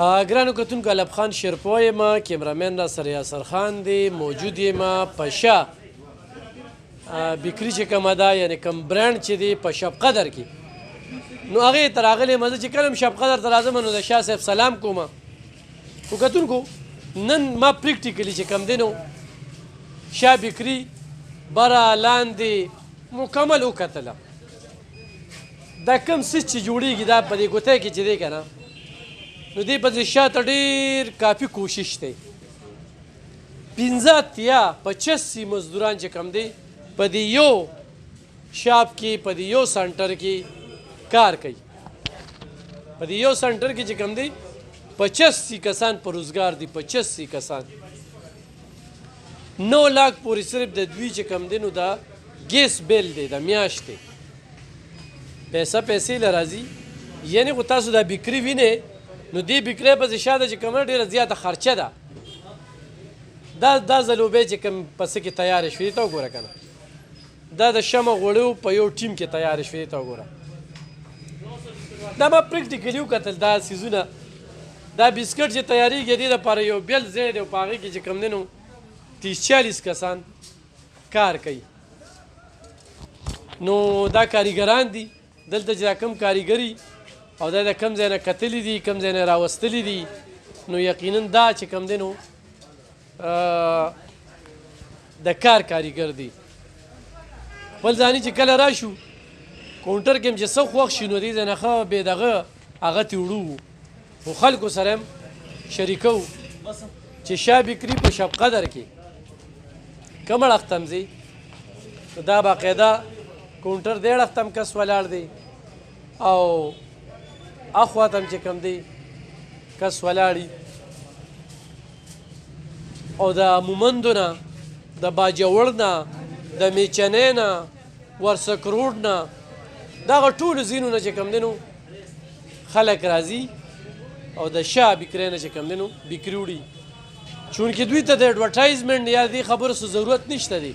ګرانو کتونکو الب خان شیرپو یم، کیمرامین را سره یاسر خان دی، موجود یم په شا بیکري چې کومه ده، یعنې کوم برانډ چې دی په شب قدر کې، نو هغې ته راغلی یم. زه چې کله هم شب قدر ته راځم نو د شاه صاحب سلام کوم. خو کتونکو نن ما پریکټیکلي چې کوم دی نو شاه بیکري بره لاندې مکمل وکتله. دا کوم څیز چې جوړېږي دا په دې ګوتی کې چې دی که نه، نو دې پسې شاته ډېر کافي کوشش دی. 15 اتیا 85 مزدوران چې کوم دی په دې یو شاپ کې، په دې یو سنټر کې کار کوي. په دې یو سنټر کې چې کوم دی 85 کسان په روزګار دي. 85 کسان 9 لاک پورې صرف د دوی چې کوم دی نو دا ګیس بیل دی د میاشتې. پیسې له راځي. یعنې خو تاسو دا بیکري وینئ نو دې بیکرۍ پسې شاته چې کومه ډېره زیاته خرچه ده. دا ځلوبۍ چې کوم پسې کې تیارې شوې دي ته وګوره که نه، دا د شمع غوړیو په یو ټیم کې تیارې شوې دي ته وګوره. دا ما پریکټیکلي وکتل دا څیزونه. دا بسکټ چې تیارېږي دې دپاره یو بېل ځای دی او په هغې کې چې کوم دی نو 30-40 کسان کار کوي. نو دا کاریګران دي دلته چې دا کوم کاریګري او دا د کوم ځای نه کتلي دي، کوم ځای نه راوستلي دي، نو یقینا دا چې کوم دی نو د کار کاریګر دی. خپل ځاني چې کله راشو کاونټر کې هم چې څه خوښ شي نو دې ځای نه ښه بې دغه هغه تې وړو. خو خلکو سره هم شریکو چې شاه بیکري په شب قدر کې کوم اړخ ته هم ځي دا باقاعده کاونټر دې اړخ ته هم کس ولاړ دی او اخوا ته هم چې کوم دی کس ولاړي. او د مومندو نه، د باجوړ نه، د میچنۍ نه، ورسک روډ نه، دغه ټولو ځینو نه چې کوم دی نو خلک راځي او د شاه بیکرۍ نه چې کوم دی نو بیکري وړي. چونکې دوی ته د اډورټایزمنټ یا دې خبرو څه ضرورت نشته دی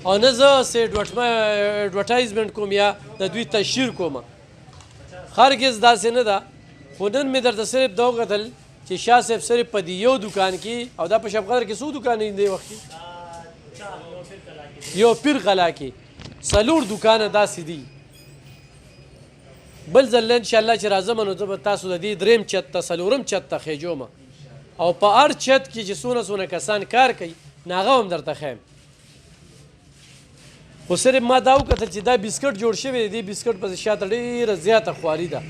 او نه زه څه اډورټایزمنټ کوم یا د دوی تشهیر کوم. هرګز داسې نه ده. خو نن مې درته صرف دا وکتل چې شاه صاحب صرف په دې یو دوکان کې، او دا په شب قدر کې څو دوکانې دې وخت کې یو پیر قلعه کې 4 دوکانه داسې دي. بل ځل انشاءالله چې راځم نو زه به تاسو د دې 3م چت ته 4م چت ته خېجوم او په هر چت کې چې څونه کسان کار کوي نو هغه هم درته ښیم. خو صرف ما دا وکتل چې دا بسکټ جوړ شوی دی. دې بسکټ پسې شاته ډېره زیاته خواري ده.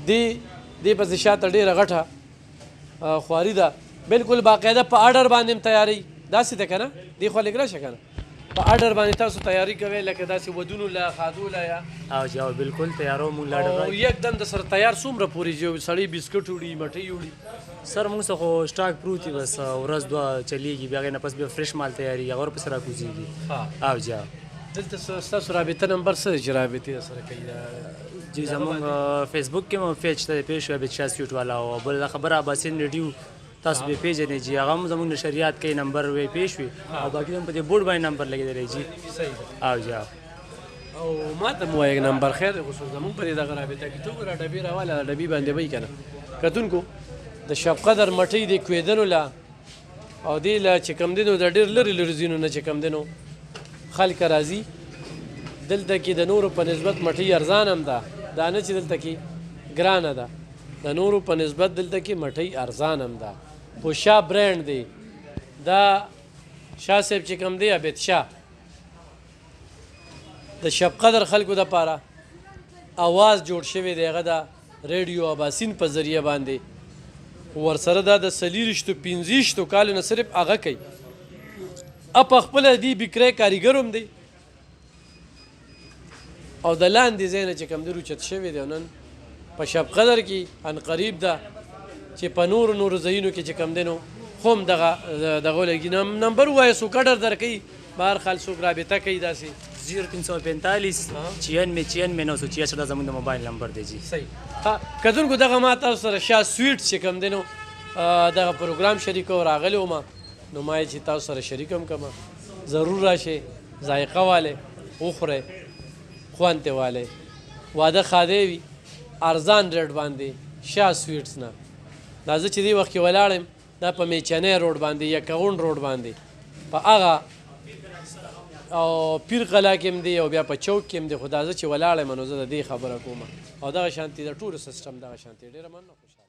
دې پسې شاته ډېره غټه خواري ده. بلکل باقاعده په اډر باندې هم تیاری داسې ده که نه، دې خوا لږ راشه که نه، په اډر باندې تاسو تیاری کوئ لکه داسې ودونو له ښادو له یا او جواب بالکل تیارو مونږ لاړ او یکدم د سره تیار څومره پورې چې سړی بسکټ وړي مټۍ وړي. سر موږ څه خو سټاک پروت وي، بس ورځ دوه چلیږي، بیا هغې نه پس بیا فرش مال تیارېږي، هغه ورپسې راکوزېږي. او جا دلته ستاسو رابطه نمبر څه دی چې رابطې سره کوي؟ جی زمونږ فیسبوک کې مو پیج ته پېښ شو عابد شاه سویټ والا او بل خبره عباسین ریډیو تاسو به پیژنئ جی، هغه هم زموږ نشریات کې نمبر وی پیښ وي او باقي هم په دې بورډ باندې نمبر لګېدلی جی. صحیح ده. او جا او ما ته مو وایه نمبر خیر دی، خو زموږ په دې دغه رابطه کې ته وګوره ډبې راواله ډبې باندې به یې که نه. کتونکو د شب قدر مټۍ د کوېدنو له او دې له چې کوم دی نو د ډېر لرې ځینو نه چې کوم دی نو خلک راځي. دلته کې د نورو په نسبت مټۍ ارزان هم ده، دا نه چې دلته کې ګرانه ده، د نورو په نسبت دلته کې مټۍ ارزان هم ده. خو شاه برانډ دی. دا شاه صاحب چې کوم دی عابد شاه د شب قدر خلکو دپاره اواز جوړ شوی دی، هغه د ریډیو اباسین په ذریعه باندې. ورسره دا د 40-50 کالو نه صرف هغه کوي. په خپله دې بیکرۍ کاریګر هم دی او د لاندې ځای نه چې کوم دی روچت شوی دی. نن په شب قدر کې ان قریب ده چې په نورو ځایونو کې چې کوم دی نو خو هم دغه لګي. نمبر ووایه څوک اډر درکوي، بهر حال څوک رابطه کوي داسې 0345 دا زموږ د موبایل نمبر دی جی. صحیح. کتونکو دغه ما تاسو سره شاه سویټ چې کوم دی نو دغه پروګرام شریکو راغلی وم نو ما یې چې تاسو سره شریک هم کړم. ضرور راشئ، ذایقه والی وخورئ، خوند ترې والی. واده ښادی وي ارزان ریټ باندې شاه سویټس نه دا زه چې دې وخت کې ولاړ یم دا په میچنی روډ باندې یا کغون روډ باندې په هغه او پیر قلعه کې هم دی او بیا په چوک کې هم دی خو دا زه چې ولاړ یم نو زه د دې خبره کوم او دغه شانتي د ټولو سیسټم دغه شانتي ډېره مننه